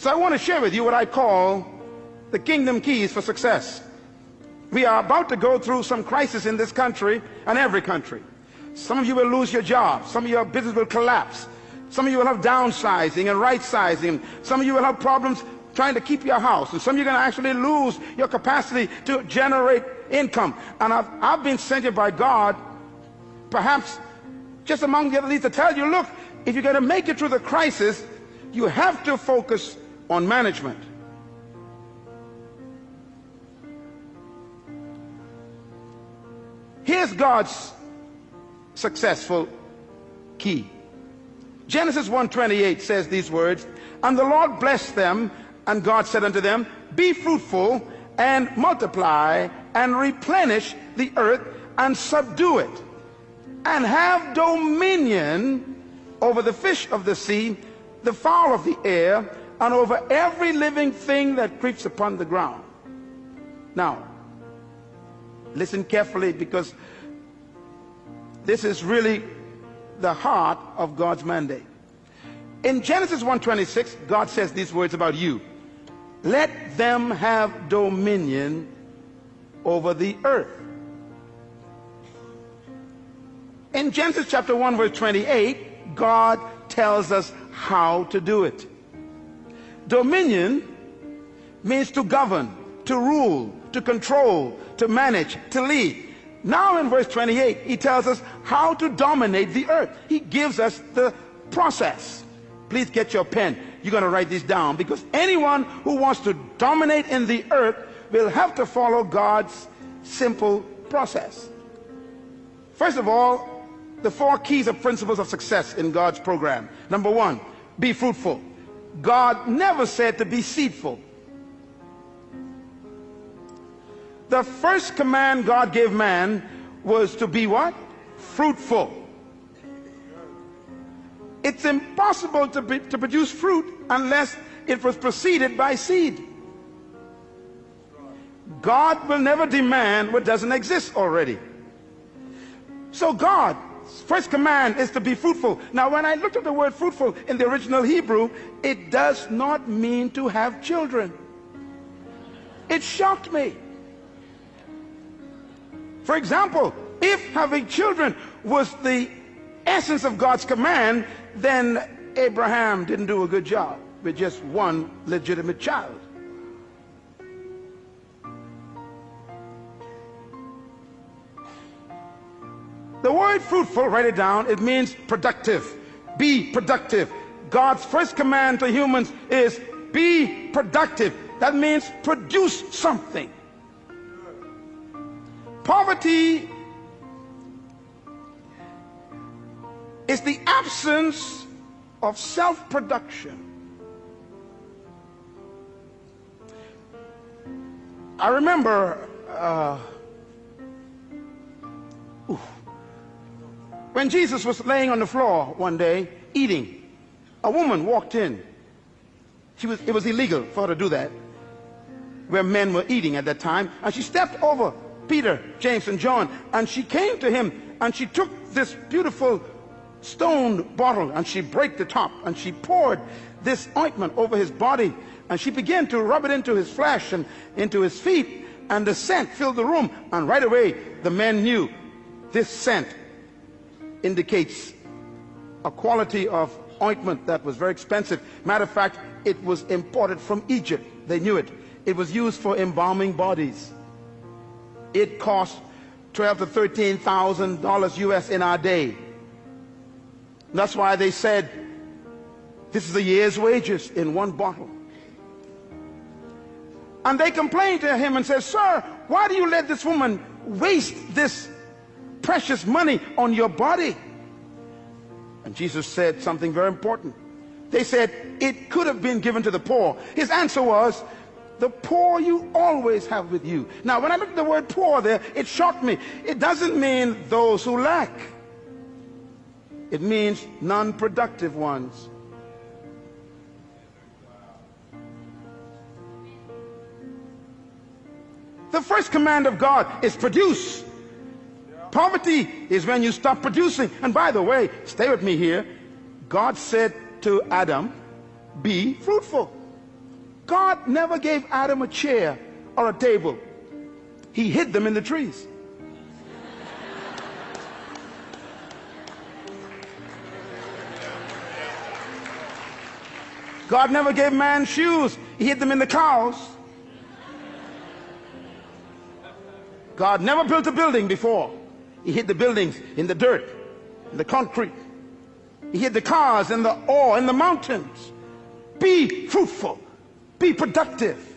So I want to share with you what I call the kingdom keys for success. We are about to go through some crisis in this country and every country. Some of you will lose your job. Some of your business will collapse. Some of you will have downsizing and right-sizing. Some of you will have problems trying to keep your house. And some of you are going to actually lose your capacity to generate income. And I've been sent here by God, perhaps just among the other leaders, to tell you, look, if you're going to make it through the crisis, you have to focus on management. Here's God's successful key. Genesis 1:28 says these words, and the Lord blessed them, and God said unto them, be fruitful and multiply and replenish the earth and subdue it, and have dominion over the fish of the sea, the fowl of the air, and over every living thing that creeps upon the ground. Now, listen carefully, because this is really the heart of God's mandate. In Genesis 1:26, God says these words about you. Let them have dominion over the earth. In Genesis chapter 1 verse 28, God tells us how to do it. Dominion means to govern, to rule, to control, to manage, to lead. Now in verse 28, he tells us how to dominate the earth. He gives us the process. Please get your pen. You're going to write this down, because anyone who wants to dominate in the earth will have to follow God's simple process. First of all, the 4 keys or principles of success in God's program. Number 1, be fruitful. God never said to be seedful. The first command God gave man was to be what? Fruitful. It's impossible to produce fruit unless it was preceded by seed. God will never demand what doesn't exist already. So God's first command is to be fruitful. Now, when I looked at the word fruitful in the original Hebrew, it does not mean to have children. It shocked me. For example, if having children was the essence of God's command, then Abraham didn't do a good job with just one legitimate child. The word fruitful, write it down, it means productive. Be productive. God's first command to humans is be productive. That means produce something. Poverty is the absence of self-production. I remember when Jesus was laying on the floor one day eating, a woman walked in. It was illegal for her to do that where men were eating at that time, and she stepped over Peter, James, and John, and she came to him, and she took this beautiful stone bottle, and she broke the top, and she poured this ointment over his body, and she began to rub it into his flesh and into his feet, and the scent filled the room. And right away the men knew this scent indicates a quality of ointment that was very expensive. Matter of fact, it was imported from Egypt. They knew it. It was used for embalming bodies. It cost $12,000 to $13,000 US in our day. That's why they said this is a year's wages in one bottle. And they complained to him and said, sir, why do you let this woman waste this precious money on your body? And Jesus said something very important. They said it could have been given to the poor. His answer was, the poor you always have with you. Now, when I looked at the word poor there, it shocked me. It doesn't mean those who lack. It means non-productive ones. The first command of God is produce. Poverty is when you stop producing. And by the way, stay with me here. God said to Adam, be fruitful. God never gave Adam a chair or a table. He hid them in the trees. God never gave man shoes. He hid them in the cows. God never built a building before. He hid the buildings in the dirt, in the concrete. He hid the cars in the ore, in the mountains. Be fruitful. Be productive.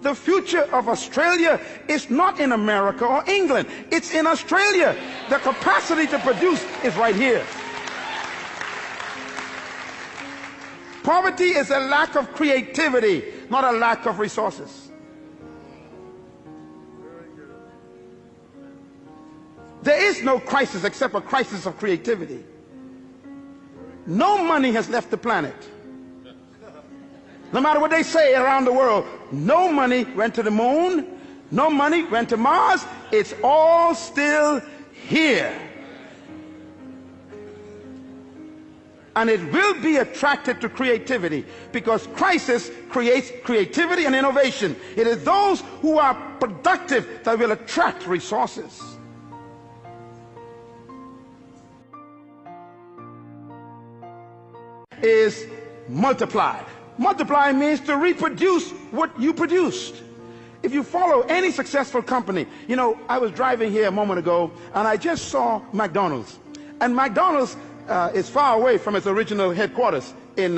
The future of Australia is not in America or England. It's in Australia. The capacity to produce is right here. Poverty is a lack of creativity, not a lack of resources. There is no crisis except a crisis of creativity. No money has left the planet. No matter what they say around the world, no money went to the moon, no money went to Mars. It's all still here. And it will be attracted to creativity, because crisis creates creativity and innovation. It is those who are productive that will attract resources. Is multiply. Multiply means to reproduce what you produced. If you follow any successful company, you know, I was driving here a moment ago and I just saw McDonald's. And McDonald's is far away from its original headquarters in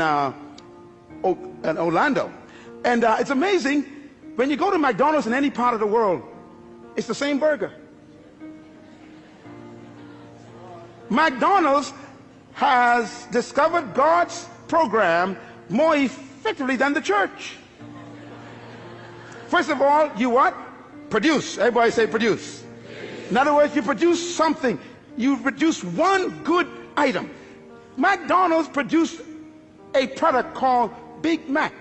Orlando. And it's amazing, when you go to McDonald's in any part of the world, it's the same burger. McDonald's has discovered God's program more effectively than the church. First of all, you what? Produce. Everybody say produce. In other words, you produce something. You produce one good item. McDonald's produced a product called Big Mac.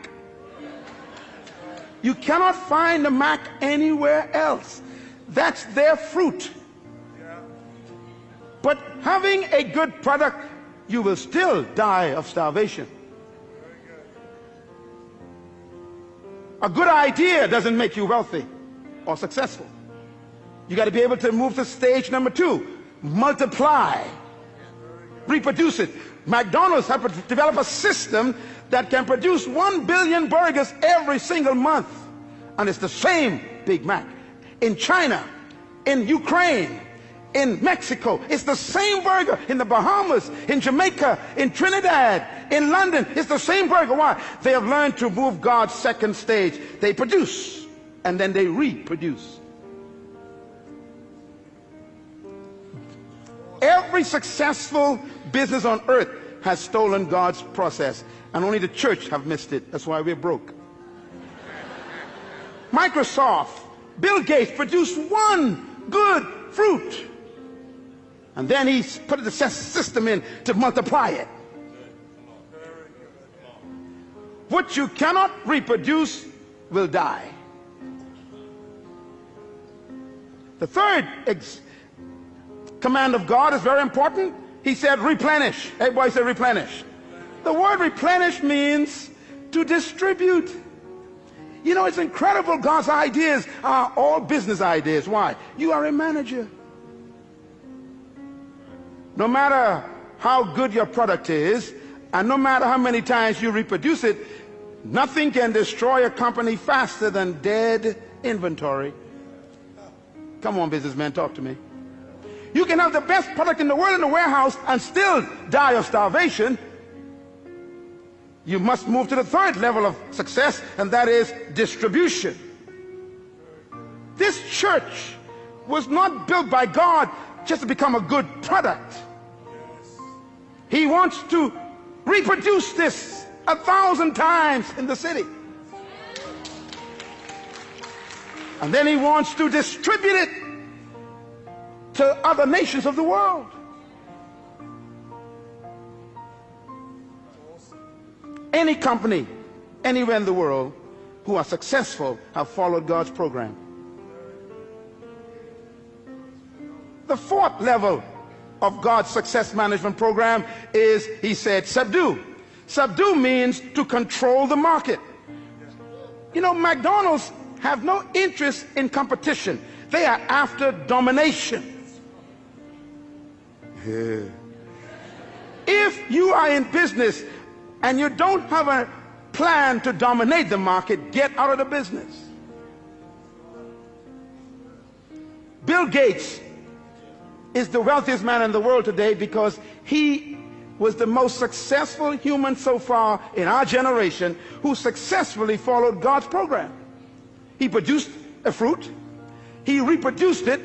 You cannot find the Mac anywhere else. That's their fruit. But having a good product, you will still die of starvation. A good idea doesn't make you wealthy or successful. You got to be able to move to stage number 2. Multiply. Reproduce it. McDonald's have to develop a system that can produce 1 billion burgers every single month. And it's the same Big Mac. In China, in Ukraine, in Mexico, it's the same burger. In the Bahamas, in Jamaica, in Trinidad, in London, it's the same burger. Why? They have learned to move God's second stage. They produce and then they reproduce. Every successful business on earth has stolen God's process, and only the church have missed it. That's why we're broke. Microsoft, Bill Gates produced one good fruit, and then he put the system in to multiply it. What you cannot reproduce will die. The third command of God is very important. He said replenish. Everybody say replenish. The word replenish means to distribute. You know, it's incredible. God's ideas are all business ideas. Why? You are a manager. No matter how good your product is, and no matter how many times you reproduce it, nothing can destroy a company faster than dead inventory. Come on, businessmen, talk to me. You can have the best product in the world in the warehouse and still die of starvation. You must move to the third level of success, and that is distribution. This church was not built by God just to become a good product. He wants to reproduce this 1,000 times in the city. And then he wants to distribute it to other nations of the world. Any company, anywhere in the world, who are successful have followed God's program. The fourth level of God's success management program is, he said, subdue. Subdue means to control the market. You know, McDonald's have no interest in competition. They are after domination. Yeah. If you are in business and you don't have a plan to dominate the market, get out of the business. Bill Gates is the wealthiest man in the world today because he was the most successful human so far in our generation who successfully followed God's program. He produced a fruit, he reproduced it,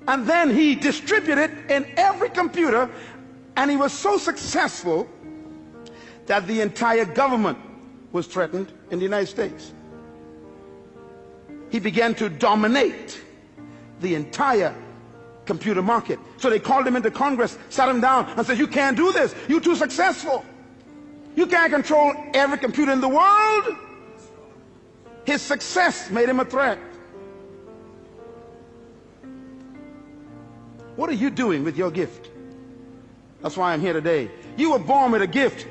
and then he distributed it in every computer, and he was so successful that the entire government was threatened in the United States. He began to dominate the entire computer market. So they called him into Congress, sat him down, and said, "You can't do this. You're too successful. You can't control every computer in the world." His success made him a threat. What are you doing with your gift? That's why I'm here today. You were born with a gift.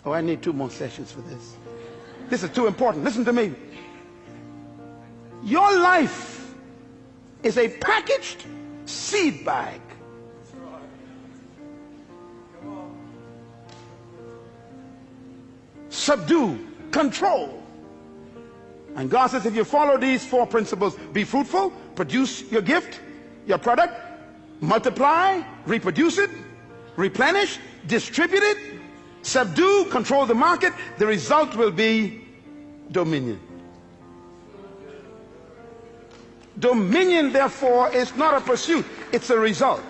Oh, I need 2 more sessions for this. This is too important. Listen to me. Your life is a packaged seed bag. Subdue, control. And God says if you follow these 4 principles, be fruitful, produce your gift, your product, multiply, reproduce it, replenish, distribute it, subdue, control the market, the result will be dominion. Dominion, therefore, is not a pursuit, it's a result.